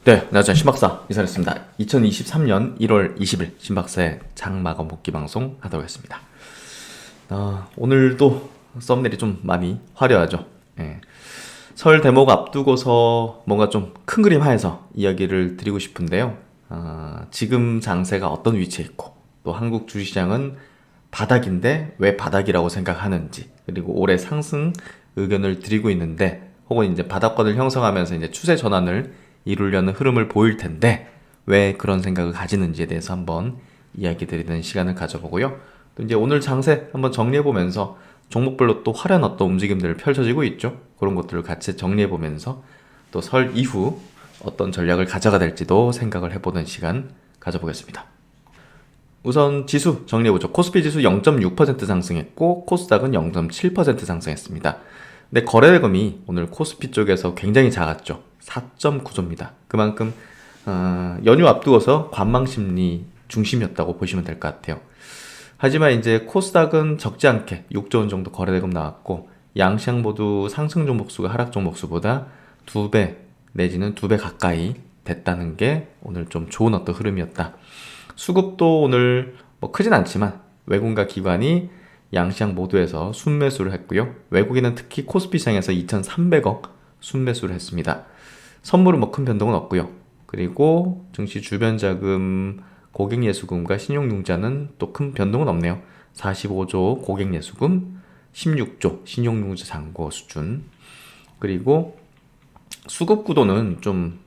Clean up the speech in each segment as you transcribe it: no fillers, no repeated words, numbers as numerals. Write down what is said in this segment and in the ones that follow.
네, 안녕하세요. 신박사 이사했습니다. 2023년 1월 20일 신박사의 장마감 복귀 방송 하도록 하겠습니다. 오늘도 썸네일이 좀 많이 화려하죠. 예. 설 대목 앞두고서 뭔가 좀 큰 그림 하에서 이야기를 드리고 싶은데요. 지금 장세가 어떤 위치에 있고 또 한국 주식시장은 바닥인데 왜 바닥이라고 생각하는지, 그리고 올해 상승 의견을 드리고 있는데, 혹은 이제 바닥권을 형성하면서 이제 추세 전환을 이루려는 흐름을 보일 텐데 왜 그런 생각을 가지는지에 대해서 한번 이야기 드리는 시간을 가져보고요. 또 이제 오늘 장세 한번 정리해 보면서 종목별로 또 화려한 어떤 움직임들 펼쳐지고 있죠. 그런 것들을 같이 정리해 보면서 또 설 이후 어떤 전략을 가져가 될지도 생각을 해보는 시간 가져보겠습니다. 우선 지수 정리해보죠. 코스피 지수 0.6% 상승했고 코스닥은 0.7% 상승했습니다. 근데 거래대금이 오늘 코스피 쪽에서 굉장히 작았죠. 4.9조입니다. 그만큼 연휴 앞두어서 관망심리 중심이었다고 보시면 될 것 같아요. 하지만 이제 코스닥은 적지 않게 6조 원 정도 거래대금 나왔고, 양시장 모두 상승 종목수가 하락 종목수보다 2배 내지는 2배 가까이 됐다는 게 오늘 좀 좋은 어떤 흐름이었다. 수급도 오늘 뭐 크진 않지만 외국인과 기관이 양시장 모두에서 순매수를 했고요. 외국인은 특히 코스피 시장에서 2,300억 순매수를 했습니다. 선물은 뭐 큰 변동은 없고요. 그리고 증시 주변 자금, 고객예수금과 신용융자는 또 큰 변동은 없네요. 45조 고객예수금, 16조 신용융자 잔고 수준. 그리고 수급 구도는 좀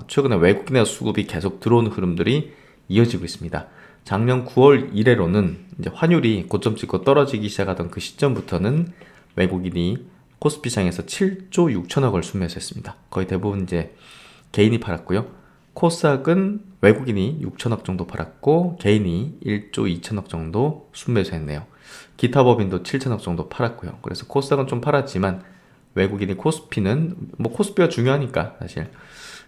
최근에 외국인의 수급이 계속 들어오는 흐름들이 이어지고 있습니다. 작년 9월 이래로는 이제 환율이 고점 찍고 떨어지기 시작하던 그 시점부터는 외국인이 코스피 시장에서 7조 6천억을 순매수했습니다. 거의 대부분 이제 개인이 팔았고요. 코스닥은 외국인이 6천억 정도 팔았고 개인이 1조 2천억 정도 순매수했네요. 기타 법인도 7천억 정도 팔았고요. 그래서 코스닥은 좀 팔았지만 외국인이 코스피는 뭐 코스피가 중요하니까 사실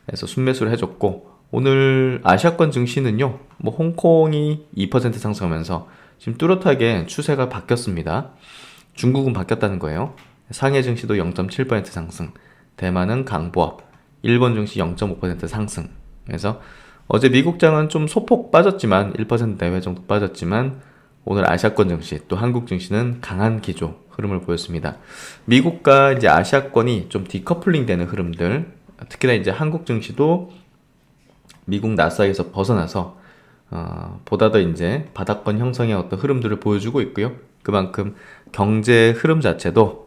그래서 순매수를 해줬고, 오늘 아시아권 증시는요, 뭐 홍콩이 2% 상승하면서 지금 뚜렷하게 추세가 바뀌었습니다. 중국은 바뀌었다는 거예요. 상해 증시도 0.7% 상승, 대만은 강보합, 일본 증시 0.5% 상승. 그래서 어제 미국장은 좀 소폭 빠졌지만 1% 내외 정도 빠졌지만 오늘 아시아권 증시 또 한국 증시는 강한 기조 흐름을 보였습니다. 미국과 이제 아시아권이 좀 디커플링 되는 흐름들, 특히나 이제 한국 증시도 미국 나스닥에서 벗어나서 보다 더 이제 바닥권 형성의 어떤 흐름들을 보여주고 있고요. 그만큼 경제 흐름 자체도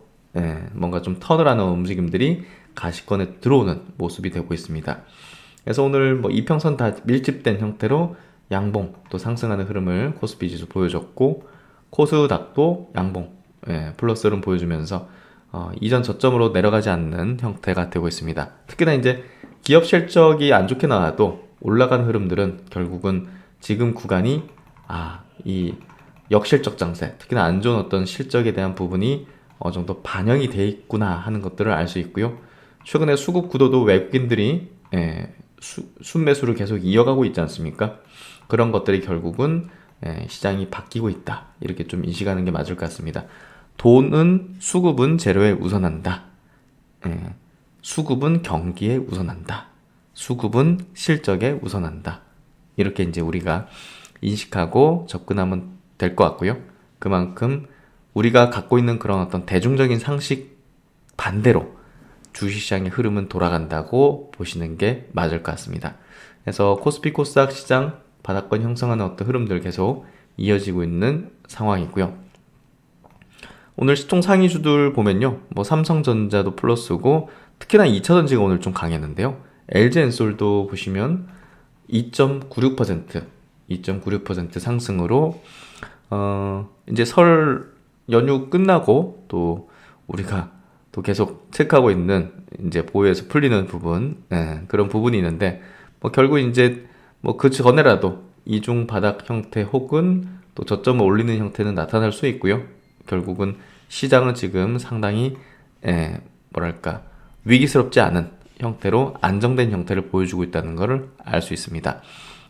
뭔가 좀 턴을 하는 움직임들이 가시권에 들어오는 모습이 되고 있습니다. 그래서 오늘 뭐 이평선 다 밀집된 형태로 양봉 또 상승하는 흐름을 코스피 지수 보여줬고, 코스닥도 양봉 플러스 흐름 보여주면서 이전 저점으로 내려가지 않는 형태가 되고 있습니다. 특히나 이제 기업 실적이 안 좋게 나와도 올라간 흐름들은 결국은 지금 구간이 이 역실적 장세, 특히나 안 좋은 어떤 실적에 대한 부분이 어느 정도 반영이 돼 있구나 하는 것들을 알 수 있고요. 최근에 수급 구도도 외국인들이 순매수를 계속 이어가고 있지 않습니까? 그런 것들이 결국은 시장이 바뀌고 있다, 이렇게 좀 인식하는 게 맞을 것 같습니다. 돈은 수급은 재료에 우선한다. 수급은 경기에 우선한다. 수급은 실적에 우선한다. 이렇게 이제 우리가 인식하고 접근하면 될 것 같고요. 그만큼 우리가 갖고 있는 그런 어떤 대중적인 상식 반대로 주식시장의 흐름은 돌아간다고 보시는 게 맞을 것 같습니다. 그래서 코스피 코스닥 시장 바닥권 형성하는 어떤 흐름들 계속 이어지고 있는 상황이고요. 오늘 시총 상위주들 보면요, 뭐 삼성전자도 플러스고 특히나 2차전지가 오늘 좀 강했는데요. LG엔솔도 보시면 2.96% 상승으로 이제 설 연휴 끝나고 또 우리가 또 계속 체크하고 있는 이제 보유에서 풀리는 부분, 그런 부분이 있는데 뭐 결국 이제 뭐 그 전에라도 이중 바닥 형태 혹은 또 저점을 올리는 형태는 나타날 수 있고요. 결국은 시장은 지금 상당히 뭐랄까 위기스럽지 않은 형태로 안정된 형태를 보여주고 있다는 것을 알 수 있습니다.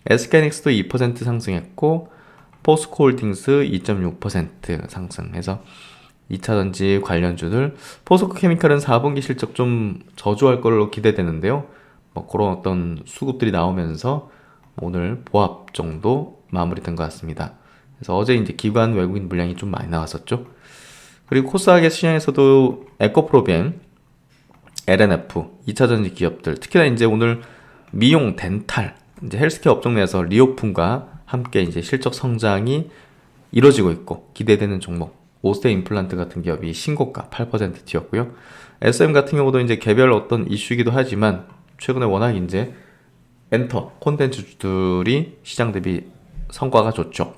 SK하이닉스도 2% 상승했고 포스코홀딩스 2.6% 상승해서 2차전지 관련주들, 포스코케미칼은 4분기 실적 좀 저조할 걸로 기대되는데요. 뭐 그런 어떤 수급들이 나오면서 오늘 보합 정도 마무리된 것 같습니다. 그래서 어제 이제 기관 외국인 물량이 좀 많이 나왔었죠. 그리고 코스닥의 시장에서도 에코프로비엠, LNF, 2차전지 기업들, 특히나 이제 오늘 미용, 덴탈, 이제 헬스케어 업종 내에서 리오픈과 함께 이제 실적 성장이 이루어지고 있고 기대되는 종목, 오스테 임플란트 같은 기업이 신고가 8% 튀었고요. SM 같은 경우도 이제 개별 어떤 이슈이기도 하지만 최근에 워낙 이제 엔터 콘텐츠들이 시장 대비 성과가 좋죠.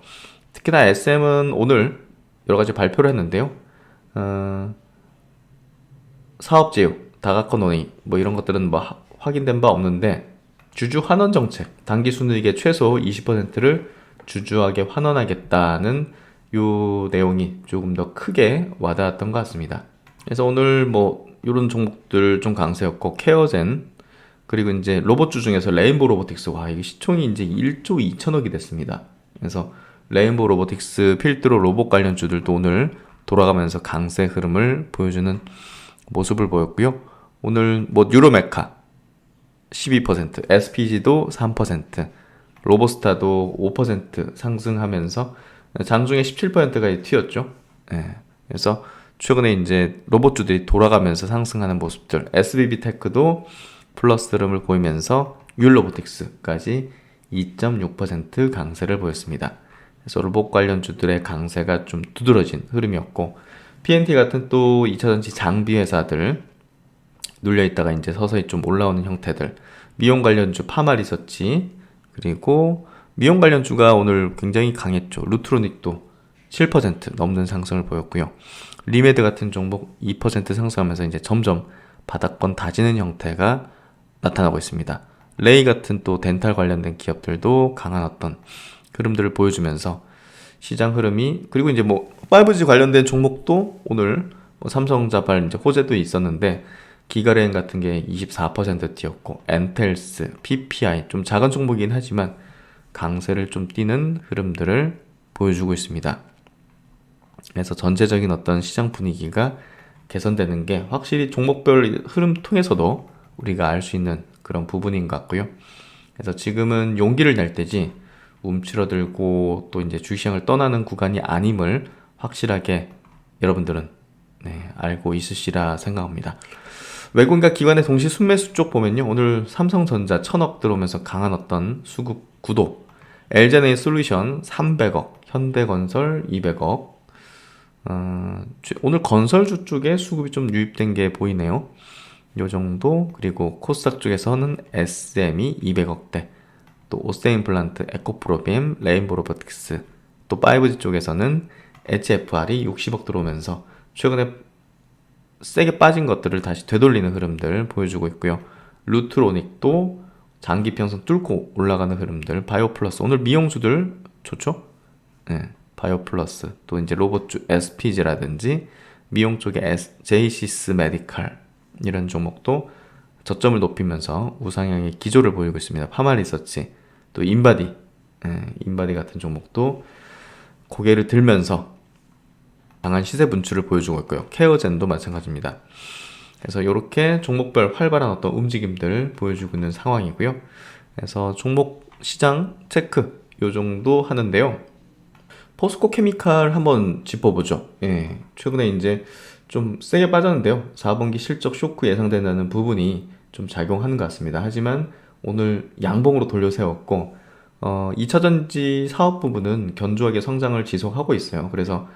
특히나 SM은 오늘 여러 가지 발표를 했는데요. 사업 제휴, 다각화 논의 뭐 이런 것들은 뭐 확인된 바 없는데 주주 환원 정책, 당기 순이익의 최소 20%를 주주에게 환원하겠다는 요 내용이 조금 더 크게 와닿았던 것 같습니다. 그래서 오늘 뭐 이런 종목들 좀 강세였고 케어젠 그리고 이제 로봇주 중에서 레인보우 로보틱스 와 이게 시총이 이제 1조 2천억이 됐습니다. 그래서 레인보우 로보틱스 필드로 로봇 관련 주들도 오늘 돌아가면서 강세 흐름을 보여주는 모습을 보였고요. 오늘 뭐 유로메카 12%, SPG도 3%, 로보스타도 5% 상승하면서 장중에 17%까지 튀었죠. 예. 그래서 최근에 이제 로봇주들이 돌아가면서 상승하는 모습들, SBB테크도 플러스 흐름을 보이면서 율로보틱스까지 2.6% 강세를 보였습니다. 그래서 로봇 관련주들의 강세가 좀 두드러진 흐름이었고 PNT 같은 또 2차전지 장비 회사들 눌려있다가 이제 서서히 좀 올라오는 형태들 미용 관련주 파마리서치 그리고 미용 관련주가 오늘 굉장히 강했죠. 루트로닉도 7% 넘는 상승을 보였고요. 리메드 같은 종목 2% 상승하면서 이제 점점 바닥권 다지는 형태가 나타나고 있습니다. 레이 같은 또 덴탈 관련된 기업들도 강한 어떤 흐름들을 보여주면서 시장 흐름이 그리고 이제 뭐 5G 관련된 종목도 오늘 뭐 삼성자발 이제 호재도 있었는데 기가레인 같은 게 24% 뛰었고 엔텔스, PPI 좀 작은 종목이긴 하지만 강세를 좀 띠는 흐름들을 보여주고 있습니다. 그래서 전체적인 어떤 시장 분위기가 개선되는 게 확실히 종목별 흐름 통해서도 우리가 알 수 있는 그런 부분인 것 같고요. 그래서 지금은 용기를 낼 때지 움츠러들고 또 이제 주시장을 떠나는 구간이 아님을 확실하게 여러분들은 알고 있으시라 생각합니다. 외국인과 기관의 동시 순매수 쪽 보면요. 오늘 삼성전자 1000억 들어오면서 강한 어떤 수급 구도, LG에너지 솔루션 300억, 현대건설 200억, 오늘 건설주 쪽에 수급이 좀 유입된 게 보이네요. 요 정도. 그리고 코스닥 쪽에서는 SM이 200억대, 또 오스테임플란트, 에코프로비엠, 레인보우 로보틱스, 또 5G 쪽에서는 HFR이 60억 들어오면서 최근에 세게 빠진 것들을 다시 되돌리는 흐름들 보여주고 있고요. 루트로닉도 장기 평선 뚫고 올라가는 흐름들, 바이오플러스 오늘 미용주들 좋죠? 네, 바이오플러스 또 이제 로봇주 SPG라든지 미용 쪽에 제이시스 메디칼 이런 종목도 저점을 높이면서 우상향의 기조를 보이고 있습니다. 파마리서치 또 인바디 인바디 같은 종목도 고개를 들면서 강한 시세 분출을 보여주고 있고요. 케어젠도 마찬가지입니다. 그래서 이렇게 종목별 활발한 어떤 움직임들을 보여주고 있는 상황이고요. 그래서 종목 시장 체크 요 정도 하는데요. 포스코 케미칼 한번 짚어보죠. 예, 최근에 이제 좀 세게 빠졌는데요. 4분기 실적 쇼크 예상된다는 부분이 좀 작용하는 것 같습니다. 하지만 오늘 양봉으로 돌려 세웠고 2차전지 사업 부분은 견조하게 성장을 지속하고 있어요. 그래서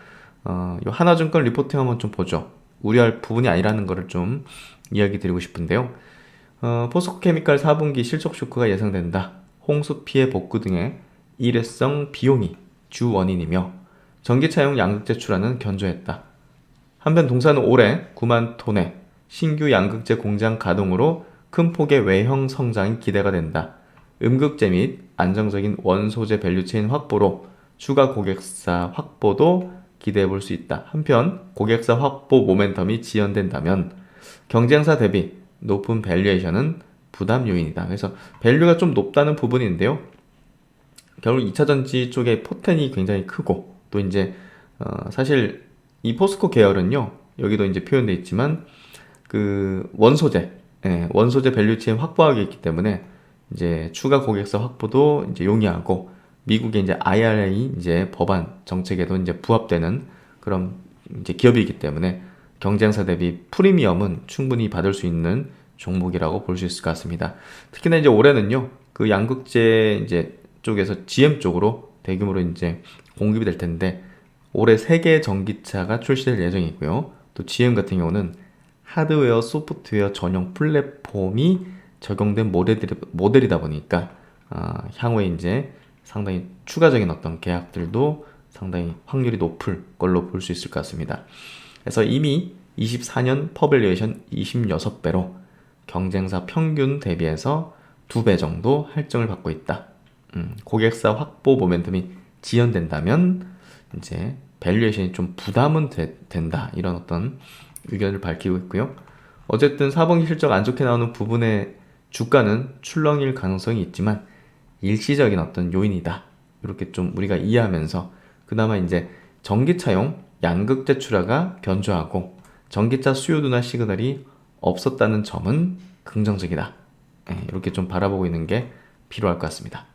요 하나증권 리포팅 한번 좀 보죠. 우려할 부분이 아니라는 것을 좀 이야기 드리고 싶은데요. 포스코 케미칼 4분기 실적 쇼크가 예상된다. 홍수 피해 복구 등의 일회성 비용이 주 원인이며 전기차용 양극재 출하는 견조했다. 한편 동사는 올해 9만 톤의 신규 양극재 공장 가동으로 큰 폭의 외형 성장이 기대가 된다. 음극재 및 안정적인 원소재 밸류체인 확보로 추가 고객사 확보도 기대해 볼 수 있다. 한편 고객사 확보 모멘텀이 지연된다면 경쟁사 대비 높은 밸류에이션은 부담 요인이다. 그래서 밸류가 좀 높다는 부분인데요. 결국 2차전지 쪽의 포텐이 굉장히 크고 또 이제 사실 이 포스코 계열은요. 여기도 이제 표현되어 있지만 그 원소재 예, 원소재 밸류체인 확보하고 있기 때문에 이제 추가 고객사 확보도 이제 용이하고 미국의 이제 IRA 이제 법안 정책에도 이제 부합되는 그런 이제 기업이기 때문에 경쟁사 대비 프리미엄은 충분히 받을 수 있는 종목이라고 볼 수 있을 것 같습니다. 특히나 이제 올해는요, 그 양극재 이제 쪽에서 GM 쪽으로 대규모로 이제 공급이 될 텐데 올해 3개의 전기차가 출시될 예정이고요. 또 GM 같은 경우는 하드웨어, 소프트웨어 전용 플랫폼이 적용된 모델이다 보니까 향후에 이제 상당히 추가적인 어떤 계약들도 상당히 확률이 높을 걸로 볼 수 있을 것 같습니다. 그래서 이미 24년 퍼밸류에이션 26배로 경쟁사 평균 대비해서 2배 정도 할증을 받고 있다. 고객사 확보 모멘텀이 지연된다면 이제 밸류에이션이 좀 부담은 된다. 이런 어떤 의견을 밝히고 있고요. 어쨌든 4분기 실적 안 좋게 나오는 부분의 주가는 출렁일 가능성이 있지만 일시적인 어떤 요인이다. 이렇게 좀 우리가 이해하면서 그나마 이제 전기차용 양극재 출하가 견조하고 전기차 수요 둔화 시그널이 없었다는 점은 긍정적이다. 이렇게 좀 바라보고 있는 게 필요할 것 같습니다.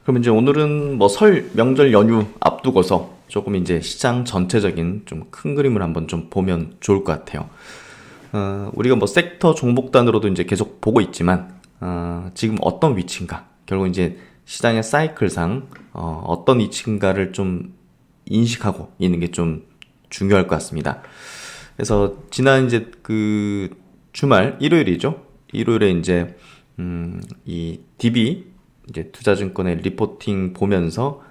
그럼 이제 오늘은 뭐 설 명절 연휴 앞두고서 조금 이제 시장 전체적인 좀 큰 그림을 한번 좀 보면 좋을 것 같아요. 우리가 뭐 섹터 종목단으로도 이제 계속 보고 있지만 지금 어떤 위치인가, 결국 이제 시장의 사이클상 어떤 위치인가를 좀 인식하고 있는 게 좀 중요할 것 같습니다. 그래서 지난 이제 그 주말 일요일이죠. 일요일에 이제 이 DB 이제 투자증권의 리포팅 보면서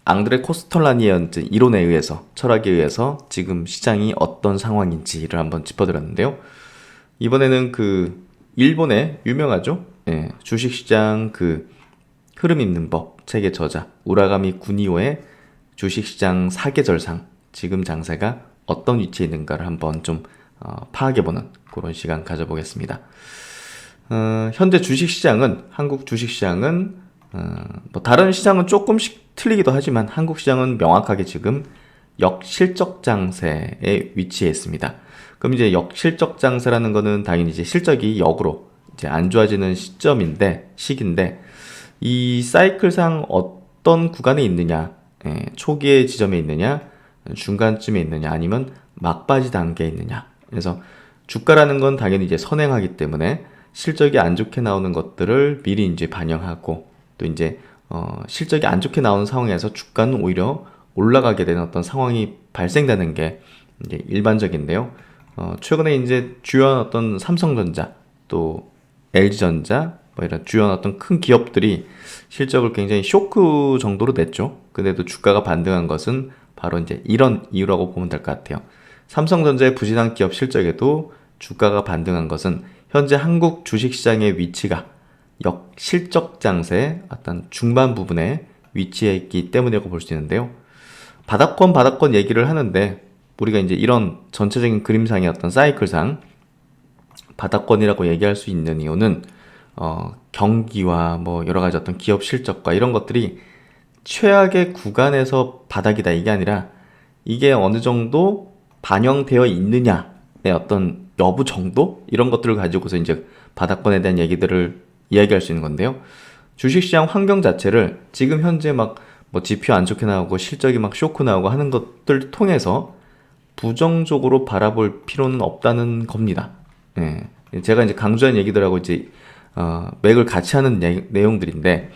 앙드레 코스톨라니의 이론에 의해서, 철학에 의해서 지금 시장이 어떤 상황인지를 한번 짚어드렸는데요. 이번에는 그 일본의 유명하죠. 예, 주식시장 그 흐름 있는 법 책의 저자 우라가미 구니오의 주식시장 사계절상, 지금 장세가 어떤 위치에 있는가를 한번 좀 파악해보는 그런 시간 가져보겠습니다. 현재 주식시장은, 한국 주식시장은 뭐 다른 시장은 조금씩 틀리기도 하지만 한국 시장은 명확하게 지금 역실적 장세에 위치해 있습니다. 그럼 이제 역실적 장세라는 거는 당연히 이제 실적이 역으로 이제 안 좋아지는 시기인데 이 사이클상 어떤 구간에 있느냐, 초기의 지점에 있느냐, 중간쯤에 있느냐, 아니면 막바지 단계에 있느냐. 그래서 주가라는 건 당연히 이제 선행하기 때문에 실적이 안 좋게 나오는 것들을 미리 이제 반영하고 또 이제 실적이 안 좋게 나오는 상황에서 주가는 오히려 올라가게 되는 어떤 상황이 발생되는 게 이제 일반적인데요. 최근에 이제 주요한 어떤 삼성전자 또 LG전자 뭐 이런 주요한 어떤 큰 기업들이 실적을 굉장히 쇼크 정도로 냈죠. 근데도 주가가 반등한 것은 바로 이제 이런 이유라고 보면 될 것 같아요. 삼성전자의 부진한 기업 실적에도 주가가 반등한 것은 현재 한국 주식시장의 위치가 역실적 장세의 어떤 중반 부분에 위치해 있기 때문이라고 볼 수 있는데요. 바닥권 얘기를 하는데 우리가 이제 이런 전체적인 그림상의 어떤 사이클상 바닥권이라고 얘기할 수 있는 이유는 경기와 뭐 여러 가지 어떤 기업 실적과 이런 것들이 최악의 구간에서 바닥이다 이게 아니라 이게 어느 정도 반영되어 있느냐의 어떤 여부 정도 이런 것들을 가지고서 이제 바닥권에 대한 얘기들을 이야기할 수 있는 건데요. 주식시장 환경 자체를 지금 현재 막 뭐 지표 안 좋게 나오고 실적이 막 쇼크 나오고 하는 것들 통해서 부정적으로 바라볼 필요는 없다는 겁니다. 예. 제가 이제 강조한 얘기들하고 이제 맥을 같이 하는 내용들인데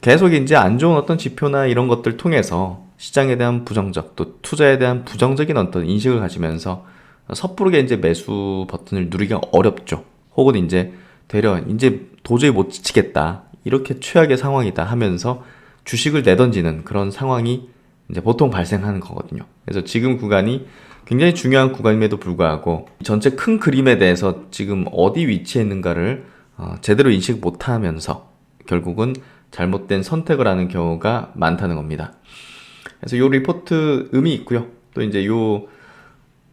계속 이제 안 좋은 어떤 지표나 이런 것들 통해서 시장에 대한 부정적 또 투자에 대한 부정적인 어떤 인식을 가지면서 섣부르게 이제 매수 버튼을 누르기가 어렵죠. 혹은 이제 되려 이제 도저히 못 지치겠다, 이렇게 최악의 상황이다 하면서 주식을 내던지는 그런 상황이 이제 보통 발생하는 거거든요. 그래서 지금 구간이 굉장히 중요한 구간임에도 불구하고 전체 큰 그림에 대해서 지금 어디 위치에 있는가를 제대로 인식 못하면서 결국은 잘못된 선택을 하는 경우가 많다는 겁니다. 그래서 이 리포트 의미 있고요. 또 이제 요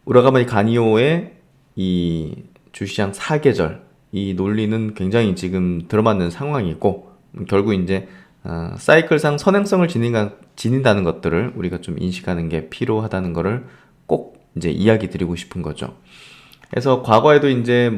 우라가미 가니오의 이 주시장 사계절 이 논리는 굉장히 지금 들어맞는 상황이고 결국 이제 사이클상 선행성을 지닌다는 것들을 우리가 좀 인식하는 게 필요하다는 것을 꼭 이제 이야기 드리고 싶은 거죠. 그래서 과거에도 이제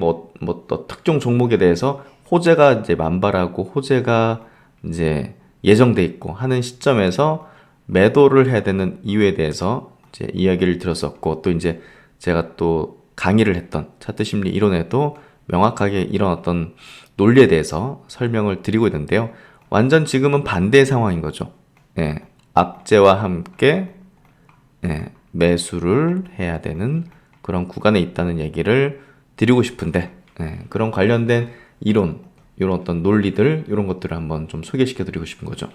또 특정 종목에 대해서 호재가 이제 만발하고 호재가 이제 예정돼 있고 하는 시점에서 매도를 해야 되는 이유에 대해서 이제 이야기를 들었었고, 또 이제 제가 또 강의를 했던 차트 심리 이론에도 명확하게 이런 어떤 논리에 대해서 설명을 드리고 있는데요. 완전 지금은 반대의 상황인 거죠. 예, 악재와 함께 매수를 해야 되는 그런 구간에 있다는 얘기를 드리고 싶은데, 그런 관련된 이론, 이런 어떤 논리들, 이런 것들을 한번 좀 소개시켜 드리고 싶은 거죠.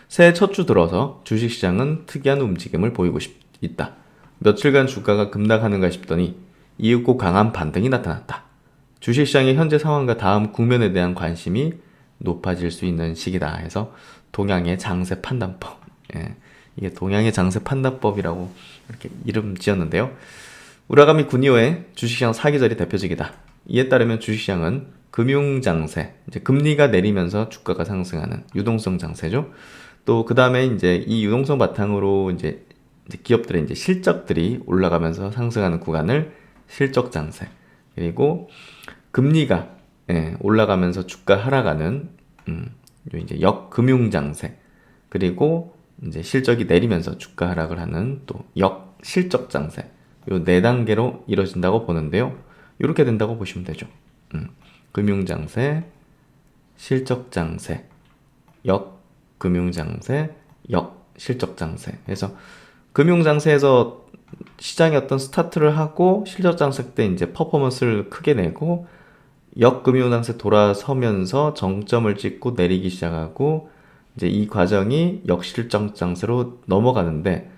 새해 첫 주 들어서 주식시장은 특이한 움직임을 보이고 있다. 며칠간 주가가 급락하는가 싶더니 이윽고 강한 반등이 나타났다. 주식시장의 현재 상황과 다음 국면에 대한 관심이 높아질 수 있는 시기다 해서 동양의 장세 판단법, 이게 동양의 장세 판단법이라고 이렇게 이름 지었는데요. 우라가미 군이오의 주식시장 사기절이 대표적이다. 이에 따르면 주식시장은 금융장세, 이제 금리가 내리면서 주가가 상승하는 유동성 장세죠. 또 그 다음에 이제 이 유동성 바탕으로 이제 기업들의 이제 실적들이 올라가면서 상승하는 구간을 실적 장세. 그리고 금리가 올라가면서 주가 하락하는 이제 역금융 장세. 그리고 이제 실적이 내리면서 주가 하락을 하는 또 역실적 장세. 요 네 단계로 이루어진다고 보는데요. 이렇게 된다고 보시면 되죠. 금융 장세, 실적 장세, 역금융 장세, 역실적 장세. 그래서 금융 장세에서 시장이 어떤 스타트를 하고 실적 장세 때 이제 퍼포먼스를 크게 내고 역금융 장세 돌아서면서 정점을 찍고 내리기 시작하고 이제 이 과정이 역실적 장세로 넘어가는데,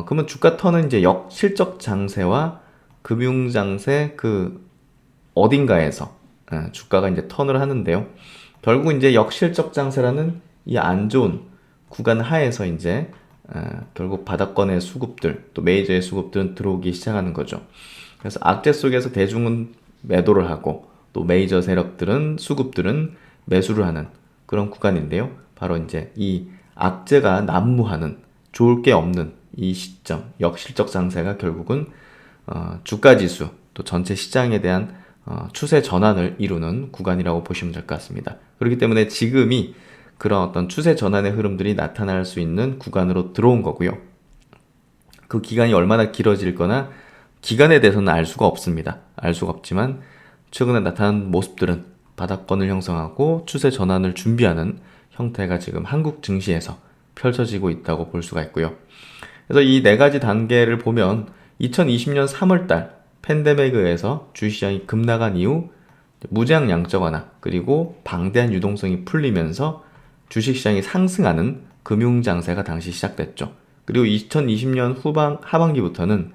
그러면 주가 턴은 이제 역실적 장세와 금융 장세 그 어딘가에서 주가가 이제 턴을 하는데요. 결국 이제 역실적 장세라는 이 안 좋은 구간 하에서 이제 결국 바닥권의 수급들, 또 메이저의 수급들은 들어오기 시작하는 거죠. 그래서 악재 속에서 대중은 매도를 하고 또 메이저 세력들은 수급들은 매수를 하는 그런 구간인데요. 바로 이제 이 악재가 난무하는, 좋을 게 없는 이 시점, 역실적 장세가 결국은 주가 지수 또 전체 시장에 대한 추세 전환을 이루는 구간이라고 보시면 될 것 같습니다. 그렇기 때문에 지금이 그런 어떤 추세 전환의 흐름들이 나타날 수 있는 구간으로 들어온 거고요. 그 기간이 얼마나 길어질 거나 기간에 대해서는 알 수가 없습니다. 알 수가 없지만 최근에 나타난 모습들은 바닥권을 형성하고 추세 전환을 준비하는 형태가 지금 한국 증시에서 펼쳐지고 있다고 볼 수가 있고요. 그래서 이 네 가지 단계를 보면 2020년 3월달 팬데믹에 의해서 주식시장이 급락한 이후 무제한 양적 완화 그리고 방대한 유동성이 풀리면서 주식시장이 상승하는 금융장세가 당시 시작됐죠. 그리고 2020년 하반기부터는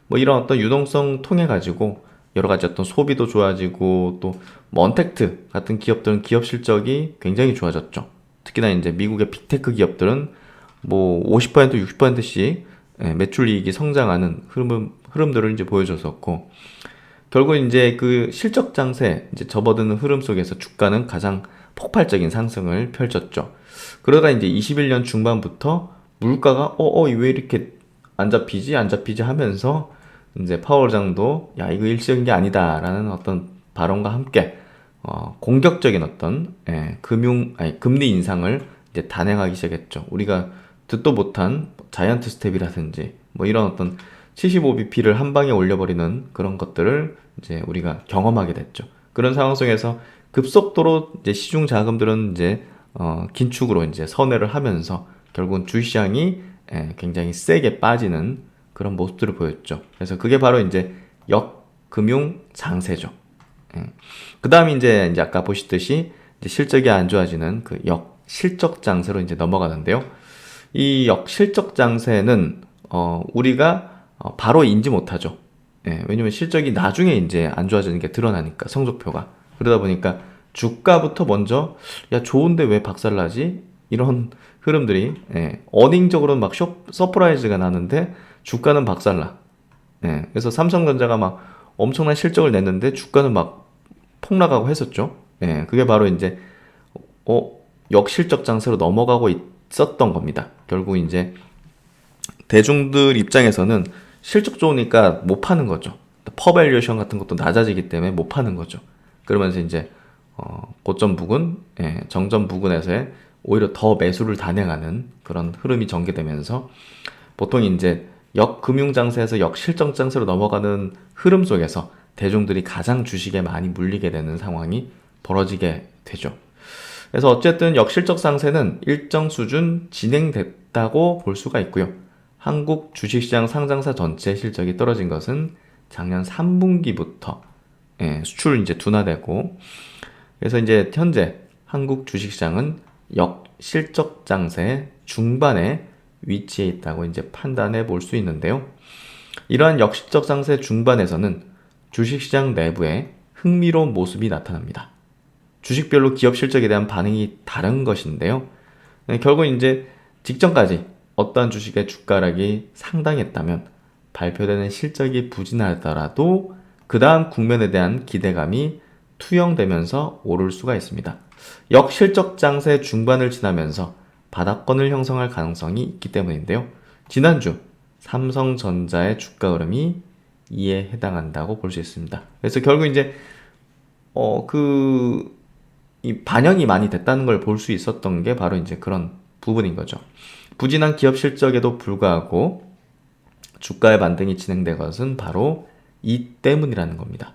뭐 이런 어떤 유동성 통해 가지고 여러 가지 어떤 소비도 좋아지고 또 언택트 같은 기업들은 기업 실적이 굉장히 좋아졌죠. 특히나 이제 미국의 빅테크 기업들은 뭐 50%, 60%씩 매출 이익이 성장하는 흐름들을 이제 보여줬었고, 결국 이제 그 실적 장세 이제 접어드는 흐름 속에서 주가는 가장 폭발적인 상승을 펼쳤죠. 그러다가 이제 21년 중반부터 물가가 왜 이렇게 안 잡히지 하면서 이제 파월장도 야 이거 일시적인 게 아니다라는 어떤 발언과 함께 공격적인 어떤 금리 인상을 이제 단행하기 시작했죠. 우리가 듣도 못한 자이언트 스텝이라든지 뭐 이런 어떤 75bp를 한 방에 올려버리는 그런 것들을 이제 우리가 경험하게 됐죠. 그런 상황 속에서 급속도로 이제 시중 자금들은 이제 긴축으로 이제 선회를 하면서 결국은 주시장이 굉장히 세게 빠지는 그런 모습들을 보였죠. 그래서 그게 바로 이제 역금융 장세죠. 그 다음에 이제 아까 보시듯이 이제 실적이 안 좋아지는 그 역실적 장세로 이제 넘어가는데요. 이 역실적 장세는 우리가 바로 인지 못하죠. 왜냐면 실적이 나중에 이제 안 좋아지는 게 드러나니까 성적표가. 그러다 보니까 주가부터 먼저 야 좋은데 왜 박살나지? 이런 흐름들이 어닝적으로는 막 서프라이즈가 나는데 주가는 박살나. 그래서 삼성전자가 막 엄청난 실적을 냈는데 주가는 막 폭락하고 했었죠. 그게 바로 이제 역실적 장세로 넘어가고 있었던 겁니다. 결국 이제 대중들 입장에서는 실적 좋으니까 못 파는 거죠. 퍼밸류에이션 같은 것도 낮아지기 때문에 못 파는 거죠. 그러면서 이제 고점 부근, 정점 부근에서의 오히려 더 매수를 단행하는 그런 흐름이 전개되면서 보통 이제 역금융장세에서 역실적장세로 넘어가는 흐름 속에서 대중들이 가장 주식에 많이 물리게 되는 상황이 벌어지게 되죠. 그래서 어쨌든 역실적 상세는 일정 수준 진행됐다고 볼 수가 있고요. 한국 주식시장 상장사 전체 실적이 떨어진 것은 작년 3분기부터 수출 이제 둔화되고, 그래서 이제 현재 한국 주식시장은 역실적 장세 중반에 위치해 있다고 이제 판단해 볼 수 있는데요. 이러한 역실적 장세 중반에서는 주식시장 내부에 흥미로운 모습이 나타납니다. 주식별로 기업 실적에 대한 반응이 다른 것인데요. 결국 이제 직전까지 어떠한 주식의 주가락이 상당했다면 발표되는 실적이 부진하더라도 그 다음 국면에 대한 기대감이 투영되면서 오를 수가 있습니다. 역실적 장세 중반을 지나면서 바닥권을 형성할 가능성이 있기 때문인데요. 지난주 삼성전자의 주가 흐름이 이에 해당한다고 볼 수 있습니다. 그래서 결국 이제 이 반영이 많이 됐다는 걸 볼 수 있었던 게 바로 이제 그런 부분인 거죠. 부진한 기업 실적에도 불구하고 주가의 반등이 진행된 것은 바로 이 때문이라는 겁니다.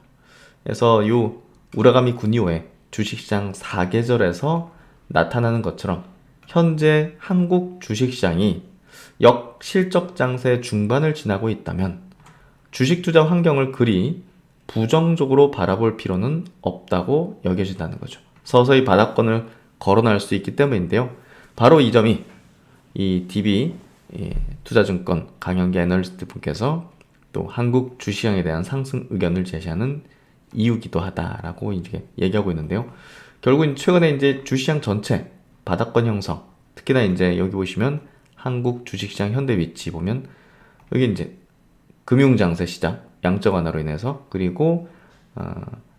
그래서 요 우라가미 군이오의 주식시장 4계절에서 나타나는 것처럼 현재 한국 주식시장이 역실적 장세 중반을 지나고 있다면 주식 투자 환경을 그리 부정적으로 바라볼 필요는 없다고 여겨진다는 거죠. 서서히 바닥권을 거론할 수 있기 때문인데요. 바로 이 점이 이 DB 투자증권 강영기 애널리스트 분께서 또 한국 주시장에 대한 상승 의견을 제시하는 이유기도 하다라고 이제 얘기하고 있는데요. 결국 최근에 이제 주시장 전체 바닥권 형성, 특히나 이제 여기 보시면 한국 주식시장 현대 위치 보면 여기 이제 금융장세 시장 양적 완화로 인해서, 그리고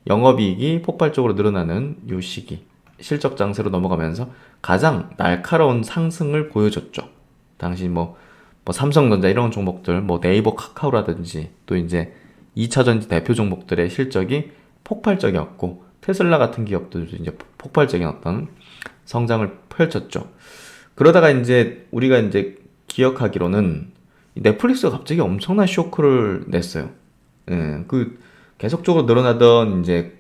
영업이익이 폭발적으로 늘어나는 이 시기 실적 장세로 넘어가면서 가장 날카로운 상승을 보여줬죠. 당시 뭐 삼성전자 이런 종목들, 뭐 네이버 카카오라든지 또 이제 2차전지 대표 종목들의 실적이 폭발적이었고, 테슬라 같은 기업들도 이제 폭발적인 어떤 성장을 펼쳤죠. 그러다가 이제 우리가 이제 기억하기로는 넷플릭스가 갑자기 엄청난 쇼크를 냈어요. 그 계속적으로 늘어나던 이제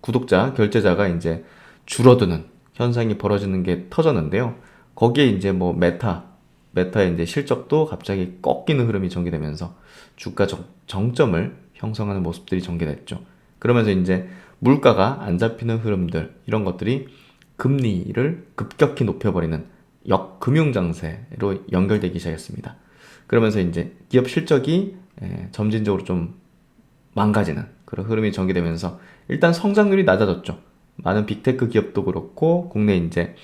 구독자, 결제자가 이제 줄어드는 현상이 벌어지는 게 터졌는데요. 거기에 이제 뭐 메타의 이제 실적도 갑자기 꺾이는 흐름이 전개되면서 주가 정점을 형성하는 모습들이 전개됐죠. 그러면서 이제 물가가 안 잡히는 흐름들, 이런 것들이 금리를 급격히 높여버리는 역금융장세로 연결되기 시작했습니다. 그러면서 이제 기업 실적이 점진적으로 좀 망가지는 그런 흐름이 전개되면서 일단 성장률이 낮아졌죠. 많은 빅테크 기업도 그렇고 국내 이제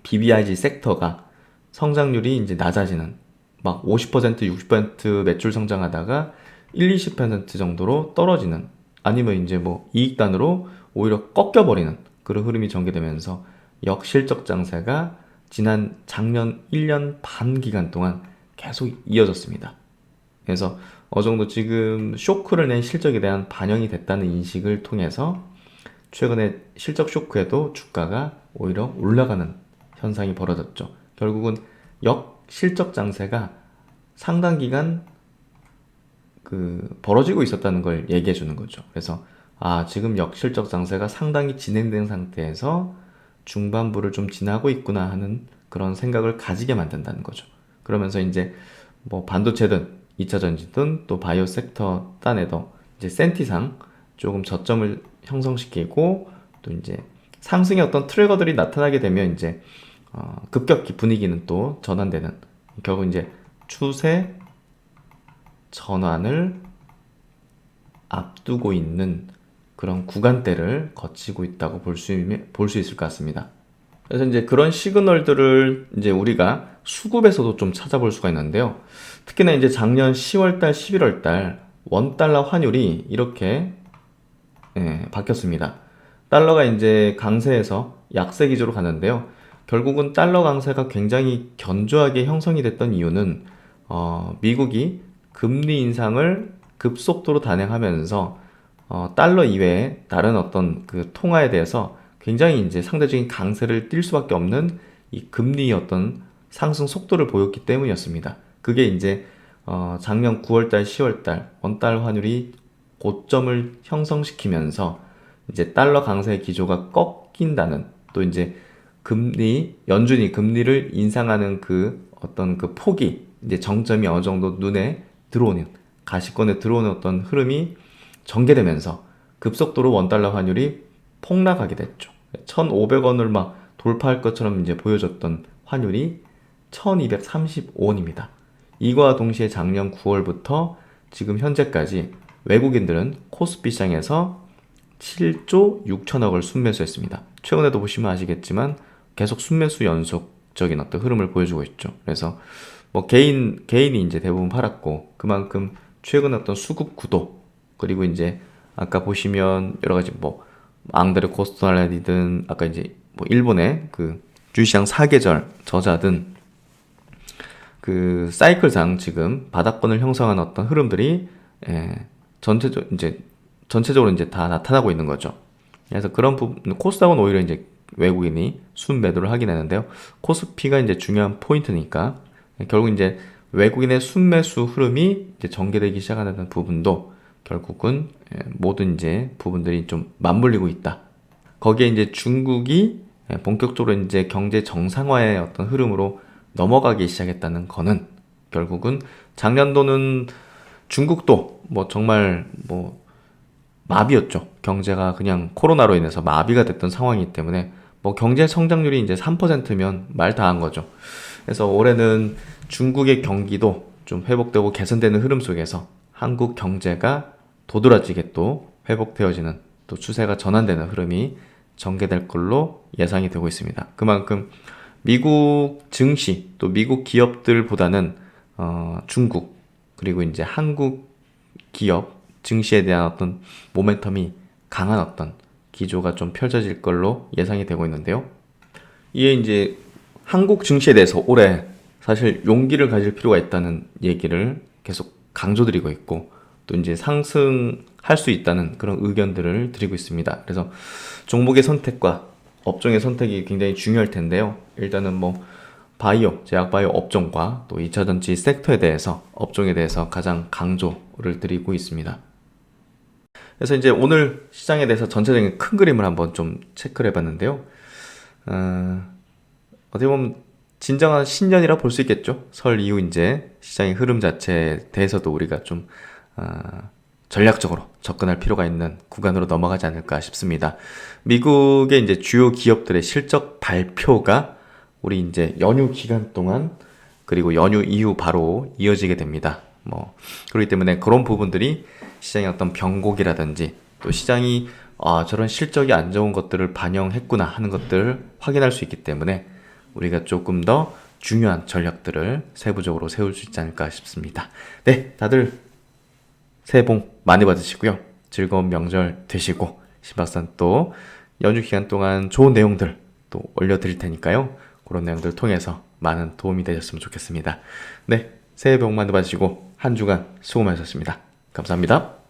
BBIG 섹터가 성장률이 이제 낮아지는, 막 50%, 60% 매출 성장하다가 20% 정도로 떨어지는, 아니면 이제 뭐 이익단으로 오히려 꺾여버리는 그런 흐름이 전개되면서 역실적 장세가 지난 작년 1년 반 기간 동안 계속 이어졌습니다. 그래서 어느 정도 지금 쇼크를 낸 실적에 대한 반영이 됐다는 인식을 통해서 최근에 실적 쇼크에도 주가가 오히려 올라가는 현상이 벌어졌죠. 결국은 역실적 장세가 상당 기간 벌어지고 있었다는 걸 얘기해 주는 거죠. 그래서 지금 역실적 장세가 상당히 진행된 상태에서 중반부를 좀 지나고 있구나 하는 그런 생각을 가지게 만든다는 거죠. 그러면서 이제 뭐 반도체든 2차 전지든 또 바이오 섹터 딴에도 이제 센티상 조금 저점을 형성시키고, 또 이제 상승의 어떤 트리거들이 나타나게 되면 이제 급격히 분위기는 또 전환되는, 결국 이제 추세 전환을 앞두고 있는 그런 구간대를 거치고 있다고 볼 수 있을 것 같습니다. 그래서 이제 그런 시그널들을 이제 우리가 수급에서도 좀 찾아볼 수가 있는데요. 특히나 이제 작년 10월달, 11월달 원달러 환율이 이렇게 바뀌었습니다. 달러가 이제 강세에서 약세 기조로 가는데요. 결국은 달러 강세가 굉장히 견조하게 형성이 됐던 이유는 미국이 금리 인상을 급속도로 단행하면서 달러 이외에 다른 어떤 그 통화에 대해서 굉장히 이제 상대적인 강세를 띌 수밖에 없는 이 금리의 어떤 상승 속도를 보였기 때문이었습니다. 그게 이제 작년 9월달, 10월달 원달러 환율이 고점을 형성시키면서 이제 달러 강세 기조가 꺾인다는, 또 이제 연준이 금리를 인상하는 그 어떤 그 폭이 이제 정점이 어느 정도 눈에 들어오는, 가시권에 들어오는 어떤 흐름이 전개되면서 급속도로 원달러 환율이 폭락하게 됐죠. 1,500원을 막 돌파할 것처럼 이제 보여줬던 환율이 1,235원입니다. 이와 동시에 작년 9월부터 지금 현재까지 외국인들은 코스피 시장에서 7조 6천억을 순매수했습니다. 최근에도 보시면 아시겠지만 계속 순매수 연속적인 어떤 흐름을 보여주고 있죠. 그래서 뭐 개인이 이제 대부분 팔았고, 그만큼 최근 어떤 수급 구도, 그리고 이제 아까 보시면 여러 가지 뭐 앙드레 코스토랄라니든 아까 이제 뭐 일본의 그 주식시장 사계절 저자든 그 사이클상 지금 바닥권을 형성한 어떤 흐름들이 전체적으로 이제 다 나타나고 있는 거죠. 그래서 그런 부분, 코스닥은 오히려 이제 외국인이 순매도를 하긴 하는데요. 코스피가 이제 중요한 포인트니까 결국 이제 외국인의 순매수 흐름이 이제 전개되기 시작하는 부분도 결국은 모든 이제 부분들이 좀 맞물리고 있다. 거기에 이제 중국이 본격적으로 이제 경제 정상화의 어떤 흐름으로 넘어가기 시작했다는 거는 결국은 작년도는 중국도 뭐 정말 뭐 마비였죠. 경제가 그냥 코로나로 인해서 마비가 됐던 상황이기 때문에 뭐 경제 성장률이 이제 3%면 말 다 한 거죠. 그래서 올해는 중국의 경기도 좀 회복되고 개선되는 흐름 속에서 한국 경제가 도드라지게 또 회복되어지는, 또 추세가 전환되는 흐름이 전개될 걸로 예상이 되고 있습니다. 그만큼 미국 증시, 또 미국 기업들보다는 중국, 그리고 이제 한국 기업 증시에 대한 어떤 모멘텀이 강한 어떤 기조가 좀 펼쳐질 걸로 예상이 되고 있는데요. 이에 이제 한국 증시에 대해서 올해 사실 용기를 가질 필요가 있다는 얘기를 계속 강조드리고 있고, 또 이제 상승할 수 있다는 그런 의견들을 드리고 있습니다. 그래서 종목의 선택과 업종의 선택이 굉장히 중요할 텐데요. 일단은 뭐 제약 바이오 업종과 또 2차전지 섹터에 대해서, 업종에 대해서 가장 강조를 드리고 있습니다. 그래서 이제 오늘 시장에 대해서 전체적인 큰 그림을 한번 좀 체크를 해봤는데요. 어떻게 보면 진정한 신년이라 볼 수 있겠죠. 설 이후 이제 시장의 흐름 자체에 대해서도 우리가 좀 전략적으로 접근할 필요가 있는 구간으로 넘어가지 않을까 싶습니다. 미국의 이제 주요 기업들의 실적 발표가 우리 이제 연휴 기간 동안, 그리고 연휴 이후 바로 이어지게 됩니다. 그렇기 때문에 그런 부분들이 시장의 어떤 변곡이라든지, 또 시장이 저런 실적이 안 좋은 것들을 반영했구나 하는 것들을 확인할 수 있기 때문에 우리가 조금 더 중요한 전략들을 세부적으로 세울 수 있지 않을까 싶습니다. 네, 다들 새해 복 많이 받으시고요. 즐거운 명절 되시고, 신박산 또 연휴 기간 동안 좋은 내용들 또 올려드릴 테니까요. 그런 내용들을 통해서 많은 도움이 되셨으면 좋겠습니다. 네, 새해 복 많이 받으시고 한 주간 수고 많으셨습니다. 감사합니다.